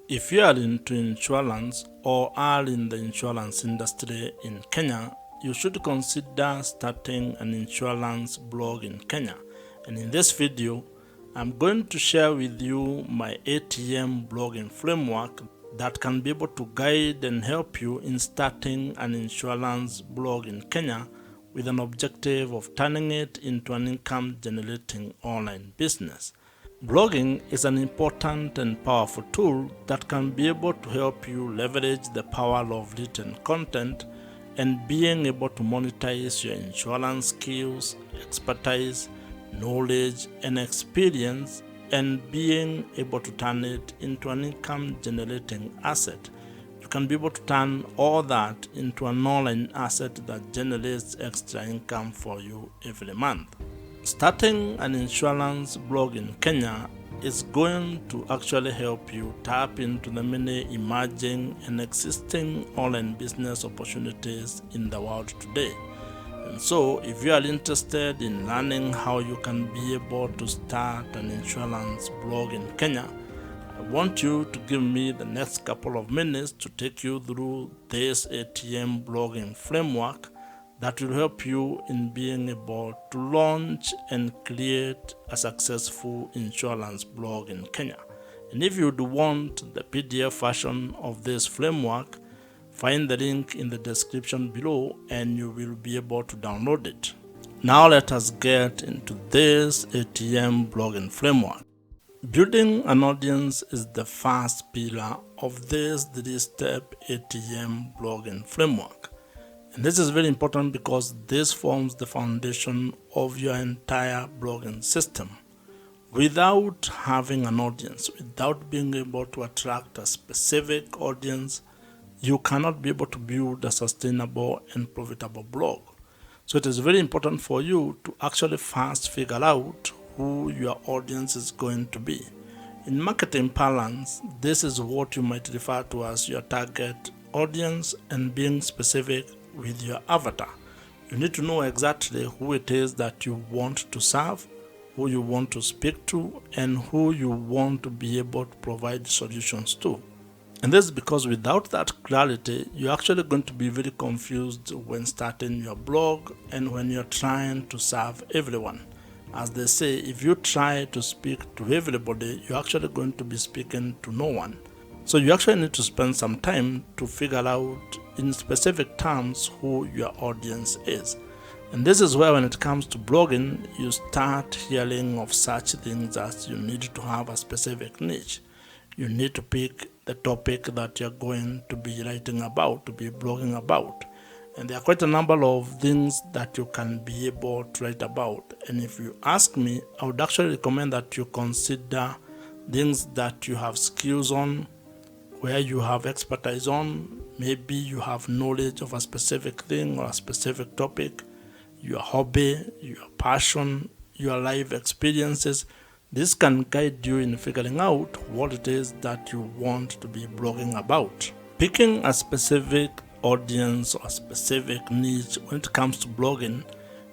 If you are into insurance or are in the insurance industry in Kenya, you should consider starting an insurance blog in Kenya. And in this video, I'm going to share with you my ATM blogging framework that can be able to guide and help you in starting an insurance blog in Kenya with an objective of turning it into an income-generating online business. Blogging is an important and powerful tool that can be able to help you leverage the power of written content and being able to monetize your insurance skills, expertise, knowledge, and experience, and being able to turn it into an income generating asset. You can be able to turn all that into an online asset that generates extra income for you every month. Starting an insurance blog in Kenya is going to actually help you tap into the many emerging and existing online business opportunities in the world today. And so, if you are interested in learning how you can be able to start an insurance blog in Kenya, I want you to give me the next couple of minutes to take you through this ATM blogging framework that will help you in being able to launch and create a successful insurance blog in Kenya. And if you do want the PDF version of this framework, find the link in the description below and you will be able to download it. Now let us get into this ATM blogging framework. Building an audience is the first pillar of this 3-step ATM blogging framework. And this is very important because this forms the foundation of your entire blogging system. Without having an audience, without being able to attract a specific audience, you cannot be able to build a sustainable and profitable blog. So it is very important for you to actually first figure out who your audience is going to be. In marketing parlance, this is what you might refer to as your target audience, and being specific with your avatar. You need to know exactly who it is that you want to serve, who you want to speak to, and who you want to be able to provide solutions to. And this is because without that clarity, you're actually going to be very confused when starting your blog and when you're trying to serve everyone. As they say, if you try to speak to everybody, you're actually going to be speaking to no one. So you actually need to spend some time to figure out in specific terms who your audience is. And this is where, when it comes to blogging, you start hearing of such things as you need to have a specific niche. You need to pick the topic that you're going to be writing about, to be blogging about. And there are quite a number of things that you can be able to write about. And if you ask me, I would actually recommend that you consider things that you have skills on, where you have expertise on. Maybe you have knowledge of a specific thing or a specific topic, your hobby, your passion, your life experiences. This can guide you in figuring out what it is that you want to be blogging about. Picking a specific audience or a specific niche when it comes to blogging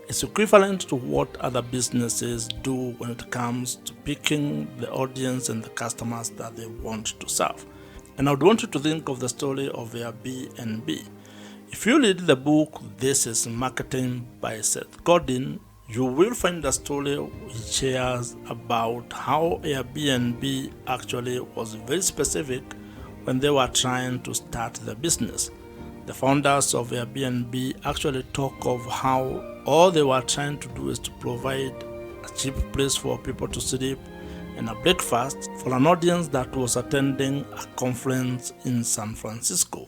is equivalent to what other businesses do when it comes to picking the audience and the customers that they want to serve. And I would want you to think of the story of Airbnb. If you read the book This is Marketing by Seth Godin, you will find a story he shares about how Airbnb actually was very specific when they were trying to start the business. The founders of Airbnb actually talk of how all they were trying to do is to provide a cheap place for people to sleep and a breakfast for an audience that was attending a conference in San Francisco.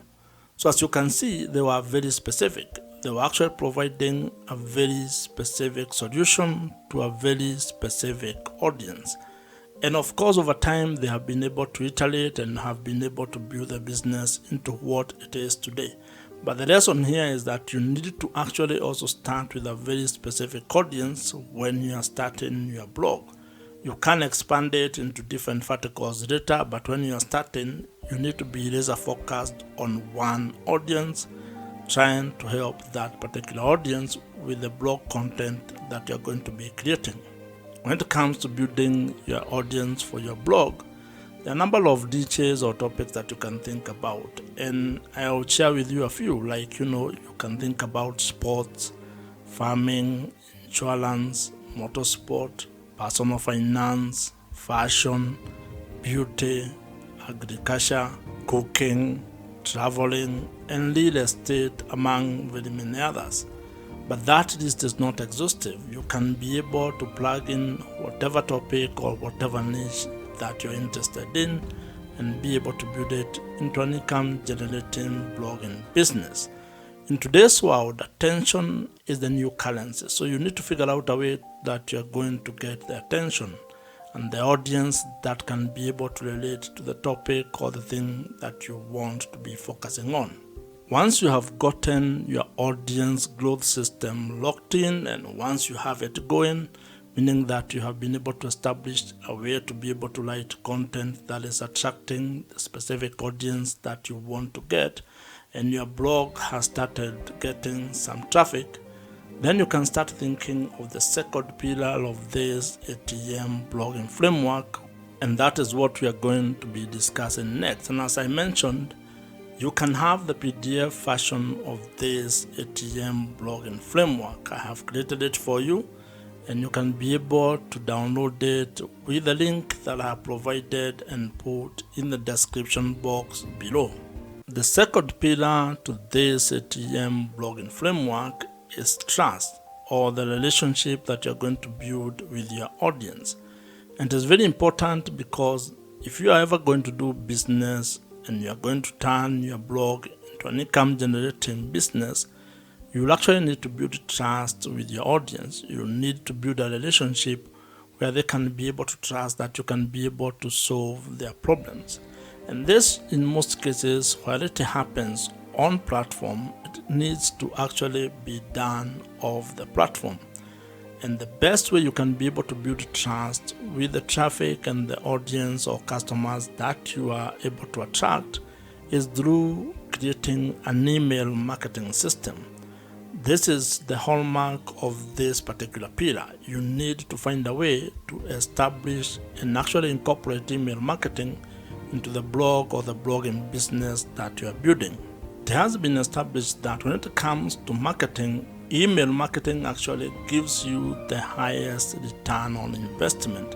So as you can see, they were very specific. They were actually providing a very specific solution to a very specific audience. And of course, over time, they have been able to iterate and have been able to build the business into what it is today. But the lesson here is that you need to actually also start with a very specific audience when you are starting your blog. You can expand it into different verticals later, but when you are starting, you need to be laser focused on one audience, trying to help that particular audience with the blog content that you're going to be creating. When it comes to building your audience for your blog, There are a number of niches or topics that you can think about, and I'll share with you a few. Like, you can think about sports, farming, insurance, motorsport, personal finance, fashion, beauty, agriculture, cooking, traveling, and real estate, among very many others. But that list is not exhaustive. You can be able to plug in whatever topic or whatever niche that you're interested in and be able to build it into an income generating blogging business. In today's world, attention is the new currency. So you need to figure out a way that you're going to get the attention and the audience that can be able to relate to the topic or the thing that you want to be focusing on. Once you have gotten your audience growth system locked in, and once you have it going, meaning that you have been able to establish a way to be able to write content that is attracting the specific audience that you want to get, and your blog has started getting some traffic, then you can start thinking of the second pillar of this ATM blogging framework, and that is what we are going to be discussing next. And as I mentioned, you can have the PDF version of this ATM blogging framework. I have created it for you, and you can be able to download it with the link that I have provided and put in the description box below. The second pillar to this ATM blogging framework is trust, or the relationship that you're going to build with your audience. And it is very important because if you are ever going to do business and you are going to turn your blog into an income generating business, you will actually need to build trust with your audience. You need to build a relationship where they can be able to trust that you can be able to solve their problems. And this, in most cases, while it happens on platform, it needs to actually be done off the platform. And the best way you can be able to build trust with the traffic and the audience or customers that you are able to attract is through creating an email marketing system. This is the hallmark of this particular pillar. You need to find a way to establish and actually incorporate email marketing into the blog or the blogging business that you are building. It has been established that when it comes to marketing, email marketing actually gives you the highest return on investment.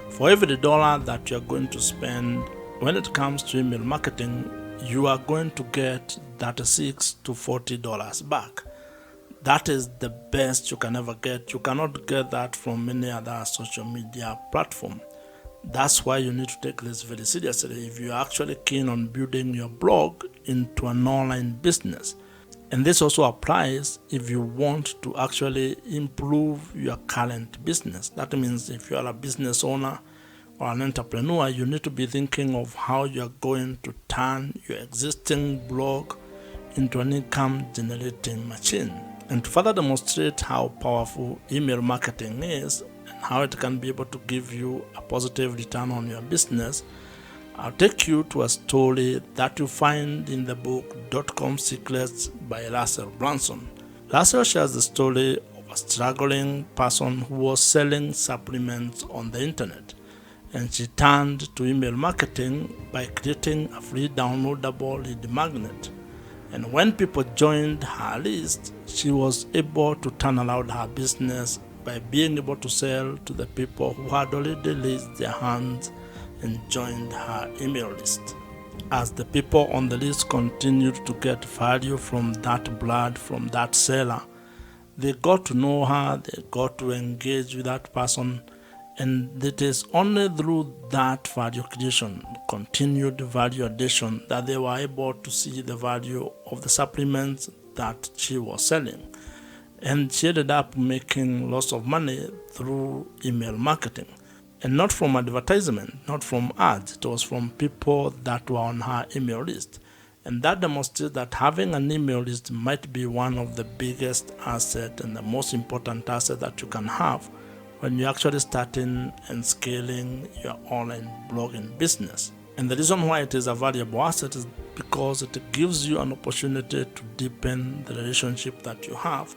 For every dollar that you are going to spend when it comes to email marketing, you are going to get $36 to $40 back. That is the best you can ever get. You cannot get that from any other social media platform. That's why you need to take this very seriously if you're actually keen on building your blog into an online business. And this also applies if you want to actually improve your current business. That means if you are a business owner or an entrepreneur, you need to be thinking of how you're going to turn your existing blog into an income generating machine. And to further demonstrate how powerful email marketing is and how it can be able to give you a positive return on your business, I'll take you to a story that you find in the book .com Secrets by Russell Brunson. Russell shares the story of a struggling person who was selling supplements on the internet, and she turned to email marketing by creating a free downloadable lead magnet. And when people joined her list, she was able to turn around her business by being able to sell to the people who had already raised their hands and joined her email list. As the people on the list continued to get value from that blood, from that seller, they got to know her, they got to engage with that person, and it is only through that value creation, continued value addition, that they were able to see the value of the supplements that she was selling. And she ended up making lots of money through email marketing. And not from advertisement, not from ads. It was from people that were on her email list. And that demonstrates that having an email list might be one of the biggest assets and the most important asset that you can have when you're actually starting and scaling your online blogging business. And the reason why it is a valuable asset is because it gives you an opportunity to deepen the relationship that you have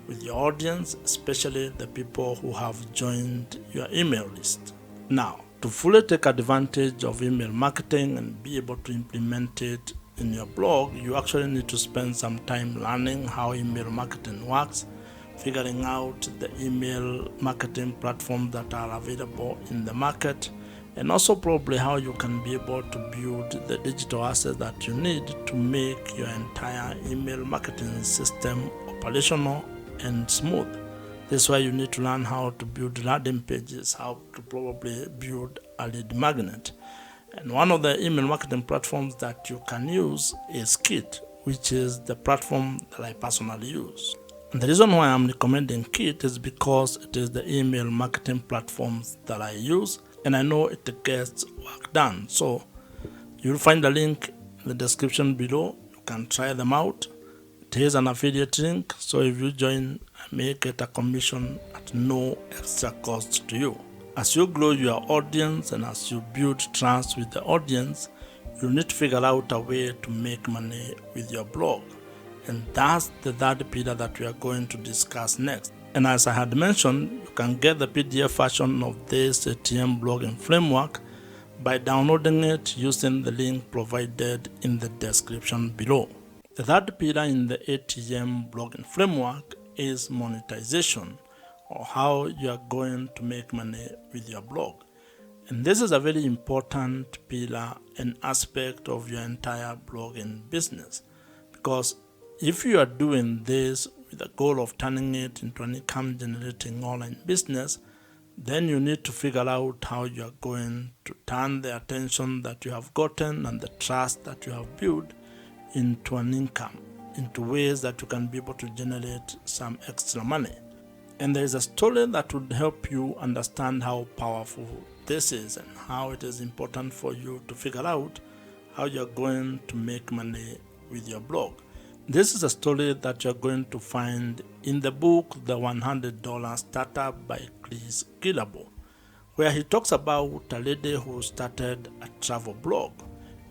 with your audience, especially the people who have joined your email list. Now, To fully take advantage of email marketing and be able to implement it in your blog, you actually need to spend some time learning how email marketing works, figuring out the email marketing platforms that are available in the market, and also probably how you can be able to build the digital assets that you need to make your entire email marketing system operational and smooth. This is why you need to learn how to build landing pages, how to probably build a lead magnet. And one of the email marketing platforms that you can use is Kit, which is the platform that I personally use. And the reason why I'm recommending Kit is because it is the email marketing platforms that I use, and I know it gets work done. So you'll find the link in the description below. You can try them out. It is an affiliate link, so if you join, I may get a commission at no extra cost to you. As you grow your audience and as you build trust with the audience, you need to figure out a way to make money with your blog. And that's the third pillar that we are going to discuss next. And as I had mentioned, you can get the PDF version of this ATM blogging framework by downloading it using the link provided in the description below. The third pillar in the ATM blogging framework is monetization, or how you are going to make money with your blog. And this is a very important pillar and aspect of your entire blogging business, because if you are doing this with the goal of turning it into an income generating online business, then you need to figure out how you are going to turn the attention that you have gotten and the trust that you have built into an income, into ways that you can be able to generate some extra money. And there is a story that would help you understand how powerful this is and how it is important for you to figure out how you're going to make money with your blog. This is a story that you're going to find in the book, The $100 Startup by Chris Guillebeau, where he talks about a lady who started a travel blog.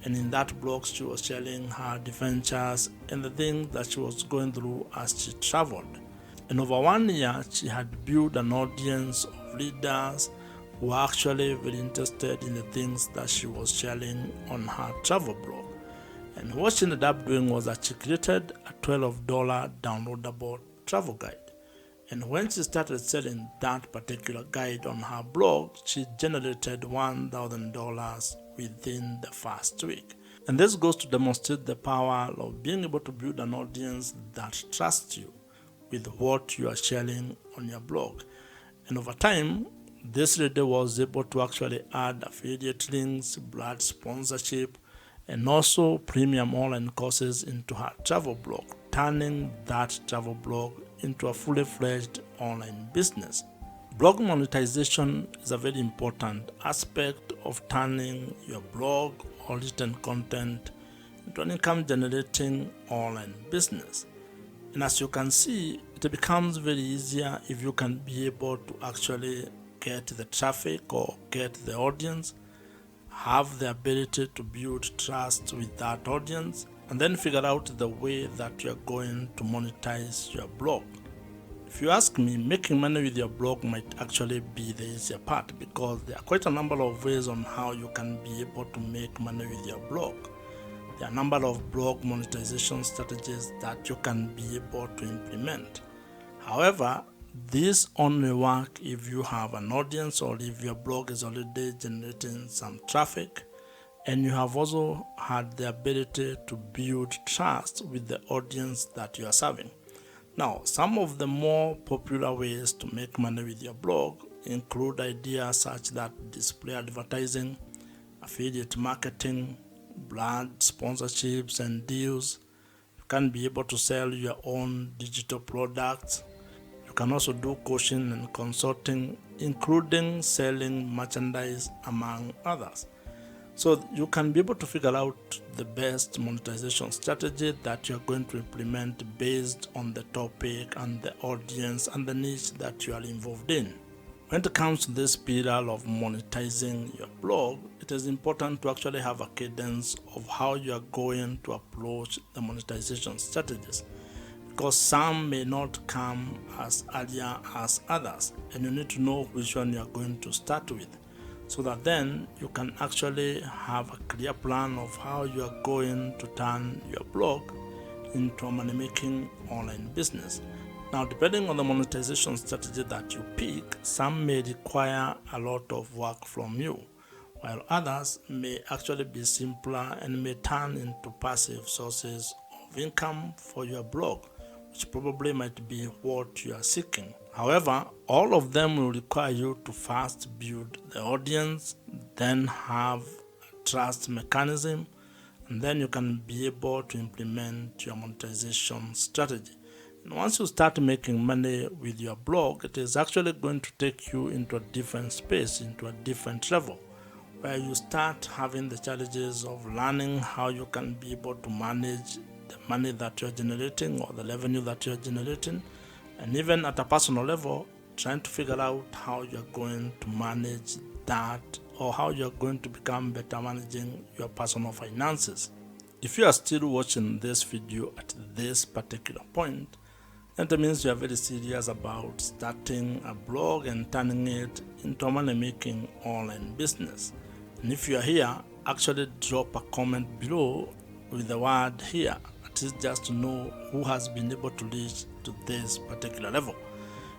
And in that blog, she was sharing her adventures and the things that she was going through as she traveled. And over 1 year, she had built an audience of readers who were actually very interested in the things that she was sharing on her travel blog. And what she ended up doing was that she created a $12 downloadable travel guide. And when she started selling that particular guide on her blog, she generated $1,000 within the first week. And this goes to demonstrate the power of being able to build an audience that trusts you with what you are sharing on your blog. And over time, this lady was able to actually add affiliate links, brand sponsorship, and also premium online courses into her travel blog, turning that travel blog into a fully fledged online business. Blog monetization is a very important aspect of turning your blog or written content into an income generating online business. And as you can see, it becomes very easier if you can be able to actually get the traffic or get the audience, have the ability to build trust with that audience, and then figure out the way that you're going to monetize your blog. If you ask me, making money with your blog might actually be the easier part, because there are quite a number of ways on how you can be able to make money with your blog. There are a number of blog monetization strategies that you can be able to implement. However, these only work if you have an audience or if your blog is already generating some traffic and you have also had the ability to build trust with the audience that you are serving. Now, some of the more popular ways to make money with your blog include ideas such that display advertising, affiliate marketing, brand sponsorships and deals. You can be able to sell your own digital products. You can also do coaching and consulting, including selling merchandise, among others. So you can be able to figure out the best monetization strategy that you're going to implement based on the topic and the audience and the niche that you are involved in. When it comes to this pillar of monetizing your blog, it is important to actually have a cadence of how you are going to approach the monetization strategies, because some may not come as earlier as others, and you need to know which one you are going to start with. so that then you can actually have a clear plan of how you are going to turn your blog into a money-making online business. Now, depending on the monetization strategy that you pick, some may require a lot of work from you, while others may actually be simpler and may turn into passive sources of income for your blog, which probably might be what you are seeking. However, all of them will require you to first build the audience, then have a trust mechanism, and then you can be able to implement your monetization strategy. And once you start making money with your blog, it is actually going to take you into a different space, into a different level, where you start having the challenges of learning how you can be able to manage the money that you're generating or the revenue that you're generating, and even at a personal level, trying to figure out how you're going to manage that, or how you're going to become better managing your personal finances. If you are still watching this video at this particular point, that means you are very serious about starting a blog and turning it into a money-making online business. And if you are here, actually drop a comment below with the word "here," at least just to know who has been able to reach to this particular level.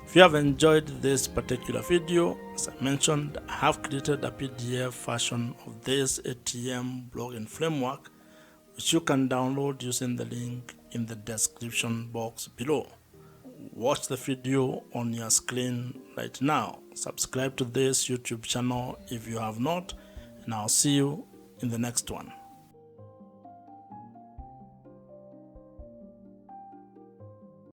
If you have enjoyed this particular video, as I mentioned, I have created a PDF version of this ATM blogging framework, which you can download using the link in the description box below. Watch the video on your screen right now. Subscribe to this YouTube channel if you have not, and I'll see you in the next one.